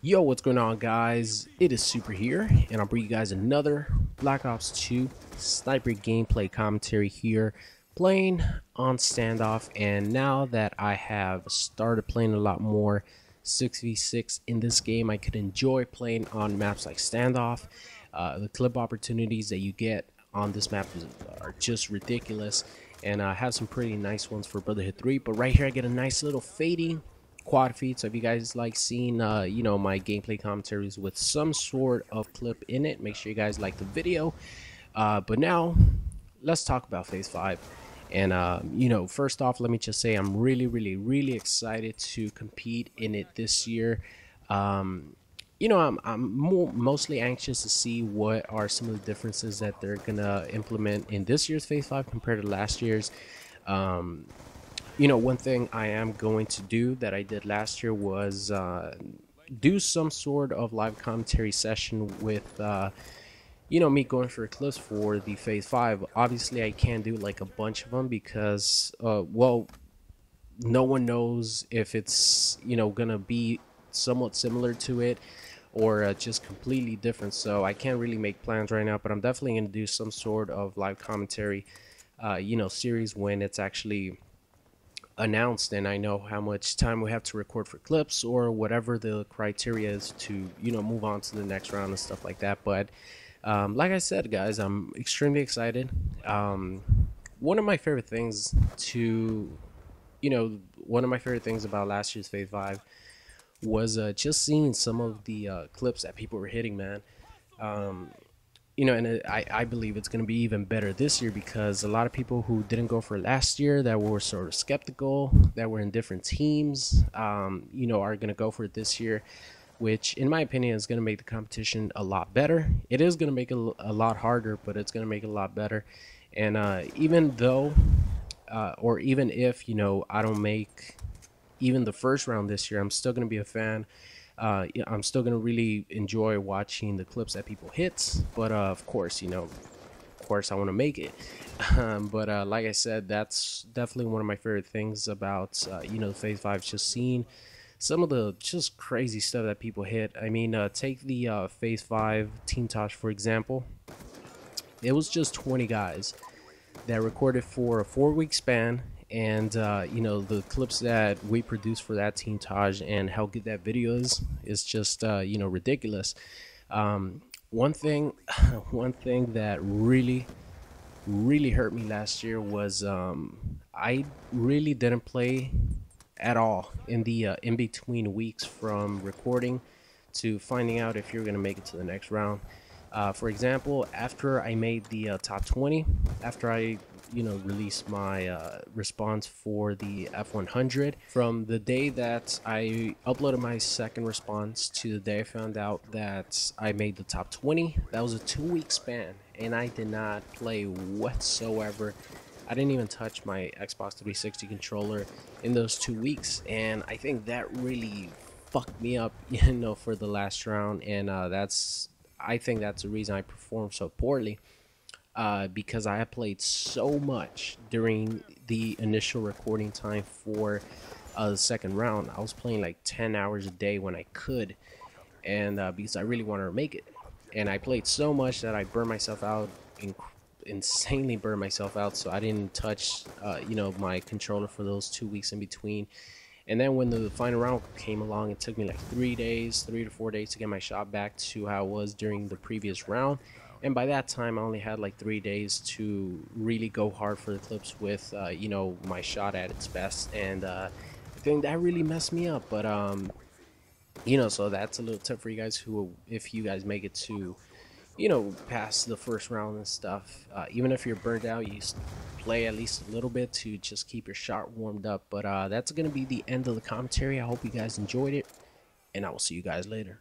Yo, what's going on, guys? It is Super here, and I'll bring you guys another Black Ops 2 sniper gameplay commentary here, playing on standoff. And now that I have started playing a lot more 6v6 in this game, I could enjoy playing on maps like standoff. The clip opportunities that you get on this map are just ridiculous, and I have some pretty nice ones for Brotherhood 3. But right here I get a nice little fading quad feed. So if you guys like seeing my gameplay commentaries with some sort of clip in it, make sure you guys like the video. But now let's talk about phase 5. And first off, let me just say I'm really excited to compete in it this year. I'm mostly anxious to see what are some of the differences that they're gonna implement in this year's phase 5 compared to last year's. One thing I am going to do that I did last year was do some sort of live commentary session with, me going for clips for the phase 5. Obviously, I can't do like a bunch of them because, no one knows if it's, gonna be somewhat similar to it or just completely different. So I can't really make plans right now, but I'm definitely going to do some sort of live commentary, series when it's actually announced and I know how much time we have to record for clips or whatever the criteria is to move on to the next round and stuff like that. But like I said, guys, I'm extremely excited. One of my favorite things about last year's phase 5 was just seeing some of the clips that people were hitting, man. I believe it's going to be even better this year because a lot of people who didn't go for last year, that were sort of skeptical, that were in different teams, are going to go for it this year, which in my opinion is going to make the competition a lot better. It is going to make it a lot harder, but it's going to make it a lot better. And even if, I don't make even the first round this year, I'm still going to be a fan. I'm still gonna really enjoy watching the clips that people hit, but of course I want to make it. But like I said, that's definitely one of my favorite things about the phase 5, just seeing some of the just crazy stuff that people hit. I mean, take the phase 5 Teamtage for example. It was just 20 guys that recorded for a 4-week span. And the clips that we produced for that Teamtage and how good that video is just ridiculous. One thing that really hurt me last year was I really didn't play at all in the in between weeks from recording to finding out if you're gonna make it to the next round. For example, after I made the top 20, after I released my response for the F100, from the day that I uploaded my second response to the day I found out that I made the top 20, that was a 2-week span, and I did not play whatsoever. I didn't even touch my Xbox 360 controller in those 2 weeks, and I think that really fucked me up, for the last round. And I think that's the reason I performed so poorly. Because I had played so much during the initial recording time for the second round. I was playing like 10 hours a day when I could, and because I really wanted to make it. And I played so much that I burned myself out, insanely burned myself out, so I didn't touch my controller for those 2 weeks in between. And then when the final round came along, it took me like 3 to 4 days to get my shot back to how it was during the previous round. And by that time, I only had like 3 days to really go hard for the clips with, my shot at its best. And I think that really messed me up. But, so that's a little tip for you guys who, if you guys make it to, past the first round and stuff, even if you're burnt out, you play at least a little bit to just keep your shot warmed up. But that's going to be the end of the commentary. I hope you guys enjoyed it, and I will see you guys later.